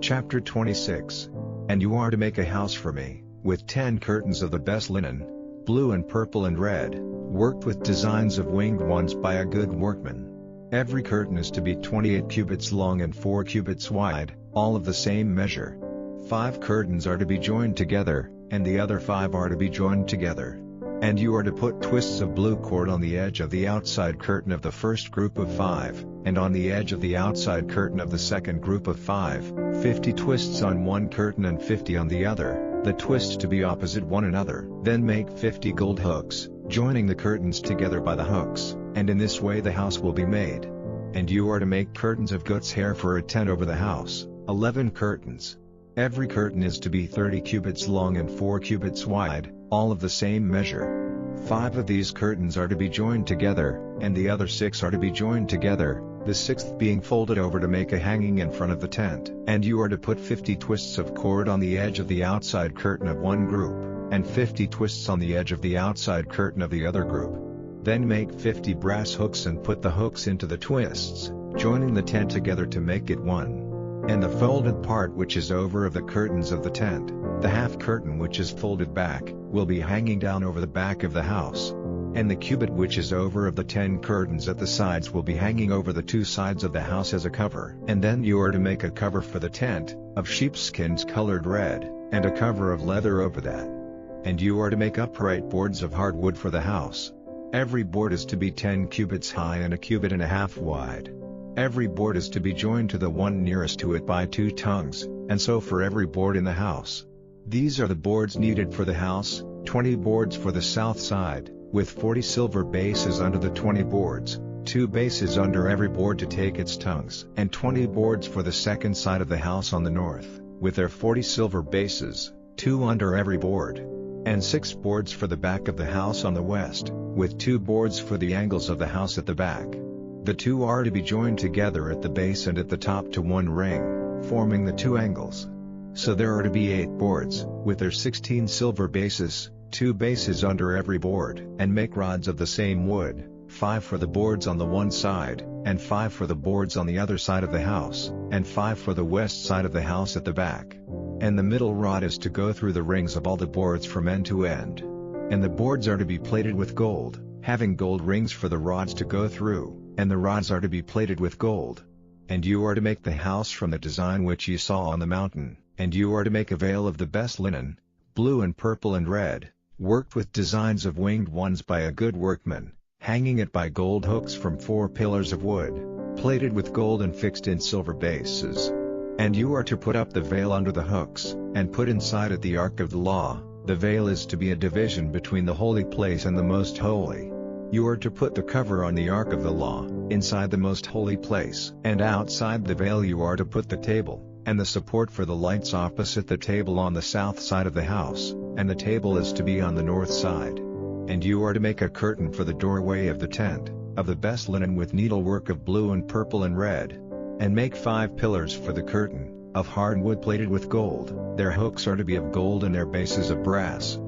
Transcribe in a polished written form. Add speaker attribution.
Speaker 1: Chapter 26. And you are to make a house for me, with 10 curtains of the best linen, blue and purple and red, worked with designs of winged ones by a good workman. Every curtain is to be 28 cubits long and 4 cubits wide, all of the same measure. 5 curtains are to be joined together, and the other 5 are to be joined together. And you are to put twists of blue cord on the edge of the outside curtain of the first group of 5, and on the edge of the outside curtain of the second group of 5, 50 twists on one curtain and 50 on the other, the twists to be opposite one another. Then make 50 gold hooks, joining the curtains together by the hooks, and in this way the house will be made. And you are to make curtains of goat's hair for a tent over the house, 11 curtains. Every curtain is to be 30 cubits long and 4 cubits wide, all of the same measure. 5 of these curtains are to be joined together, and the other 6 are to be joined together, the 6th being folded over to make a hanging in front of the tent. And you are to put 50 twists of cord on the edge of the outside curtain of one group, and 50 twists on the edge of the outside curtain of the other group. Then make 50 brass hooks and put the hooks into the twists, joining the tent together to make it one. And the folded part which is over of the curtains of the tent, the half curtain which is folded back, will be hanging down over the back of the house. And the cubit which is over of the 10 curtains at the sides will be hanging over the 2 sides of the house as a cover. And then you are to make a cover for the tent, of sheepskins colored red, and a cover of leather over that. And you are to make upright boards of hard wood for the house. Every board is to be 10 cubits high and a cubit and a half wide. Every board is to be joined to the one nearest to it by 2 tongues, and so for every board in the house. These are the boards needed for the house, 20 boards for the south side, with 40 silver bases under the 20 boards, 2 bases under every board to take its tongues, and 20 boards for the second side of the house on the north, with their 40 silver bases, 2 under every board. And 6 boards for the back of the house on the west, with 2 boards for the angles of the house at the back. The 2 are to be joined together at the base and at the top to one ring, forming the 2 angles. So there are to be 8 boards, with their 16 silver bases, 2 bases under every board. And make rods of the same wood, 5 for the boards on the one side, and 5 for the boards on the other side of the house, and 5 for the west side of the house at the back. And the middle rod is to go through the rings of all the boards from end to end. And the boards are to be plated with gold, having gold rings for the rods to go through, and the rods are to be plated with gold. And you are to make the house from the design which ye saw on the mountain, and you are to make a veil of the best linen, blue and purple and red, worked with designs of winged ones by a good workman, hanging it by gold hooks from 4 pillars of wood, plated with gold and fixed in silver bases. And you are to put up the veil under the hooks, and put inside it the ark of the law. The veil is to be a division between the holy place and the most holy. You are to put the cover on the ark of the law, inside the most holy place. And outside the veil you are to put the table, and the support for the lights opposite the table on the south side of the house, and the table is to be on the north side. And you are to make a curtain for the doorway of the tent, of the best linen with needlework of blue and purple and red. And make 5 pillars for the curtain, of hard wood plated with gold. Their hooks are to be of gold and their bases of brass.